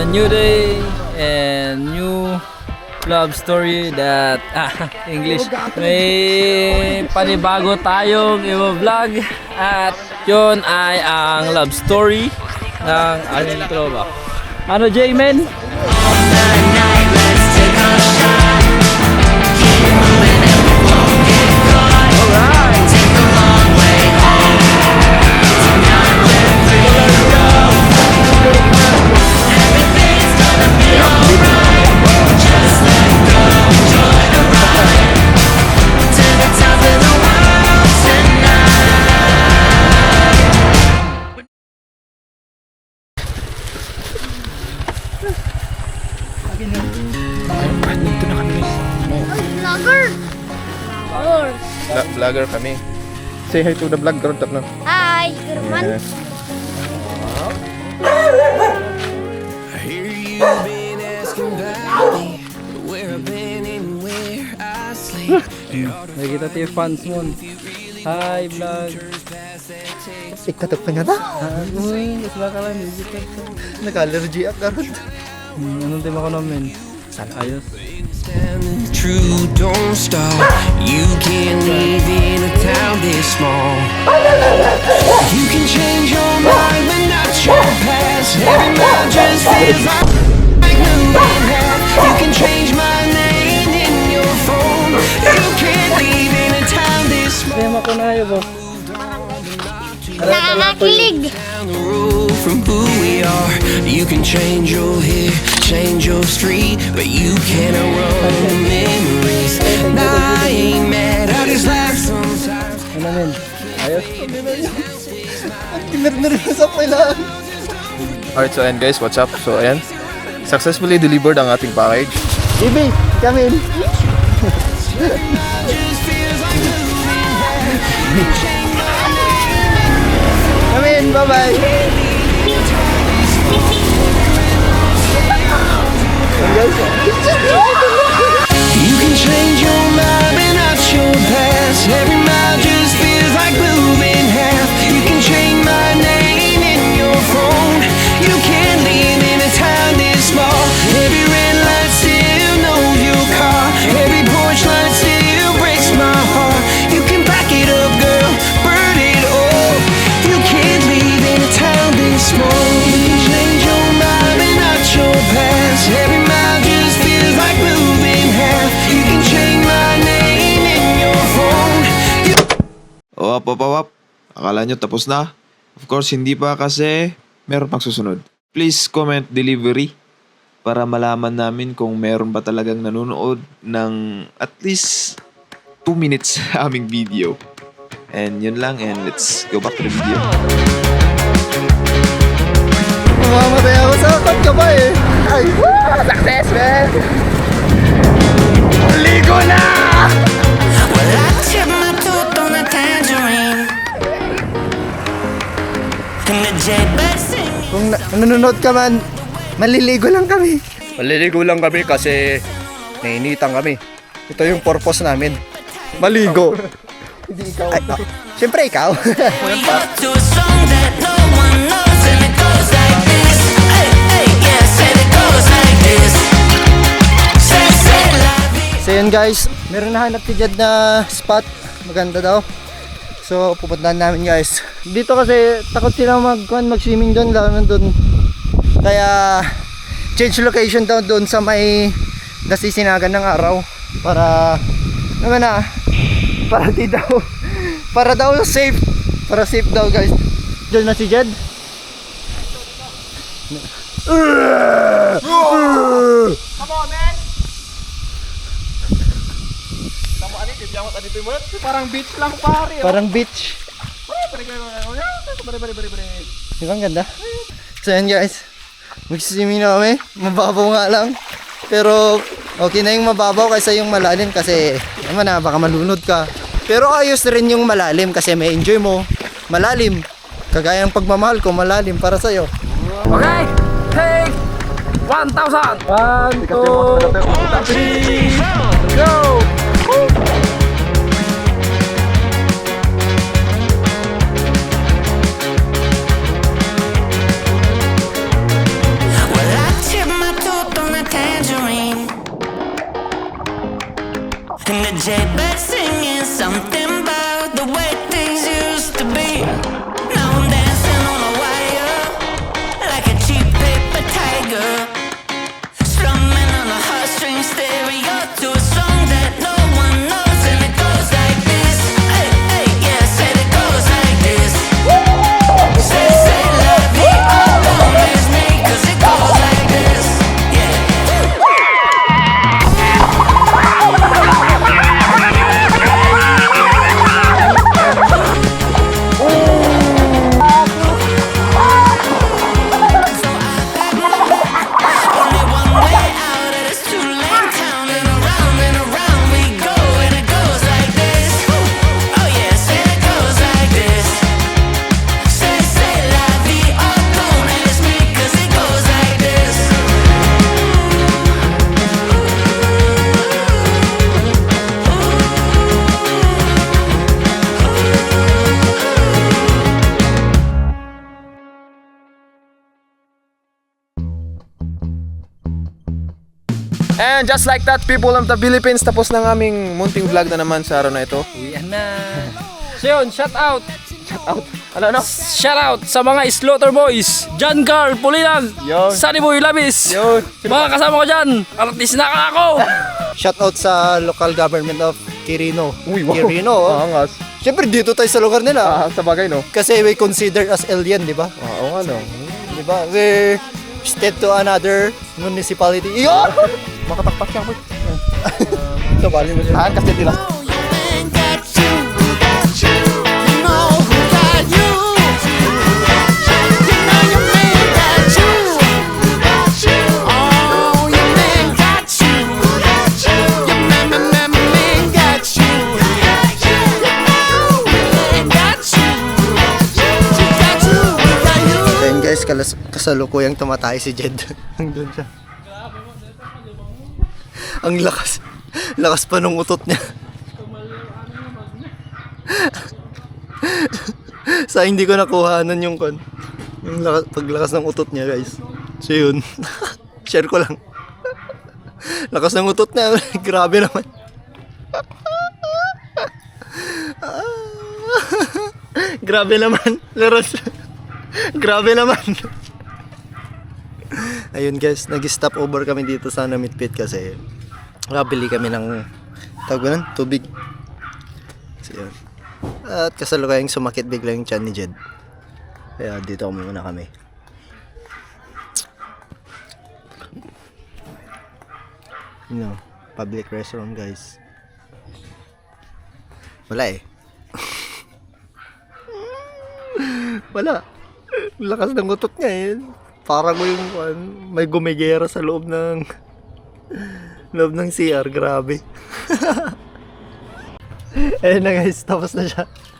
a new day and new love story that English. May panibago tayong i-vlog at yun ay ang love story ng Alin Trova. Ano, J-Men? Vlogger kami. Say hi to the vlogger no. Hi, German. I hear you've been asking about me, where I've been and where I sleep. Nakikita tayo fans mo. Hi, vlog. Ikatok pa nga ta. Uy, isla ka lang. Nag-allergy ako karon. Anong tema ko namin? Ayos. Standing true, don't stop. You can't live in a town this small. You can change your mind, but not your past. Every mile just feels like moving half. You can change my name in your phone. You can't live in a town this small. Tema ko na yun, boss. Nakakakilig. Down the road from who we are. You can change your hair, change your street, but you can't erode the memories. And I ain't mad, I just laugh sometimes. Ano namin? Ayos. Nervous ako kailangan. Alright, so ayan guys, what's up? So ayan, successfully delivered ang ating package. Bibi, come in. Just feels like moving back. Come in, bye-bye. You can change your mind, but not your past. Every mile just feels like moving half. You can change my name in your phone. You can't live in a town this small. Every red light still knows your car. Every porch light still breaks my heart. You can back it up, girl, burn it all. You can't live in a town this small. You can change your mind, but not your past. Every mile just feels like moving half. You can change my name in your phone. Op. Akala nyo tapos na? Of course, hindi pa kasi meron pang susunod. Please comment delivery para malaman namin kung meron ba talagang nanonood ng at least 2 minutes sa aming video. And yun lang, and let's go back to the video. Mamamatay ako sa pagkabay eh. Ay, success man! Ligo na! Well, I tip my tooth on a tangerine. And the jaybird singing. Kung nanonood ka man, maliligo lang kami. Maliligo lang kami kasi nainitan kami. Ito yung purpose namin. Maligo. Hindi ikaw. Ay, Siyempre ikaw. We got to a song that no one knows, and it goes like this. Hey, hey, yes, and it goes like this. Say la vie. So yun guys, meron nahanap si Jed na spot. Maganda daw. So pupuntahan namin guys. Dito kasi takot sila mag-swimming doon, lalo na doon. Kaya change location daw doon sa may nasisinagan ng araw. Para naman na, para di daw, para daw safe. Para safe daw guys. Diyan na si Jed. Parang beach lang pare. Parang beach. Diba ang ganda? So yan guys, magsiswimming na kami. Mababaw nga lang. Pero okay na yung mababaw kaysa yung malalim kasi naman na baka malunod ka. Pero ayos rin yung malalim kasi may enjoy mo malalim. Kagaya ng pagmamahal ko, malalim para sa'yo. Okay, take 1,000. 1, 2, 3, go! Well, I And the jailbird singing something about the way things used to be. Now I'm dancing on a wire like a cheap paper tiger, strumming on a heartstring stereo to a song that no one knows, and it goes like this. Hey, hey, yeah, said it goes like this. Say la vie, oh, don't miss me, 'cause it goes like this. Yeah. Only one way out of this two-lane town, and around we go, and it goes like this. Oh yeah, say it goes like this. Say la vie, oh, don't ask me, 'cause it goes like this. And just like that, people of the Philippines, tapos na ng aming munting vlog na naman sa araw na ito. Uwian na. So yun, shout out. Ano? Shout out sa mga Slaughter Boys, John Carl Pulilan, Yun. Sunny Boy Labis. Yun. Mga kasama ko dyan, artist na ka ako. Shoutout sa local government of Quirino. Uy, wow. Quirino, oh. Angas. Siyempre, dito tayo sa lugar nila. Sa bagay, no? Kasi we considered as alien, di ba? Oo, ano? Di ba? We step to another municipality. Iyo! Makatakpak siya ko. Ito, bali mo siya. Kasi tila. Then guys, kasalukuyang tumatay si Jed. Hanggang siya. Ang lakas. Lakas pa nung utot niya. Sa hindi ko nakuhanan yung paglakas ng utot niya, guys. So yun. Share ko lang. Lakas ng utot niya. Grabe naman. Grabe naman. Laros. Grabe naman. Ayun guys, nag-stop over kami dito sa Namit Pit kasi bili kami ng tawag tubig. So, yun. At kasalukuyang sumakit bigla yung tiyan ni Jed. Kaya dito muna kami. You know, public restroom guys. Wala eh. Wala. Lakas ng utot niya eh. Parang yung may gumigera sa loob ng CR, grabe. Ayun na guys, tapos na siya.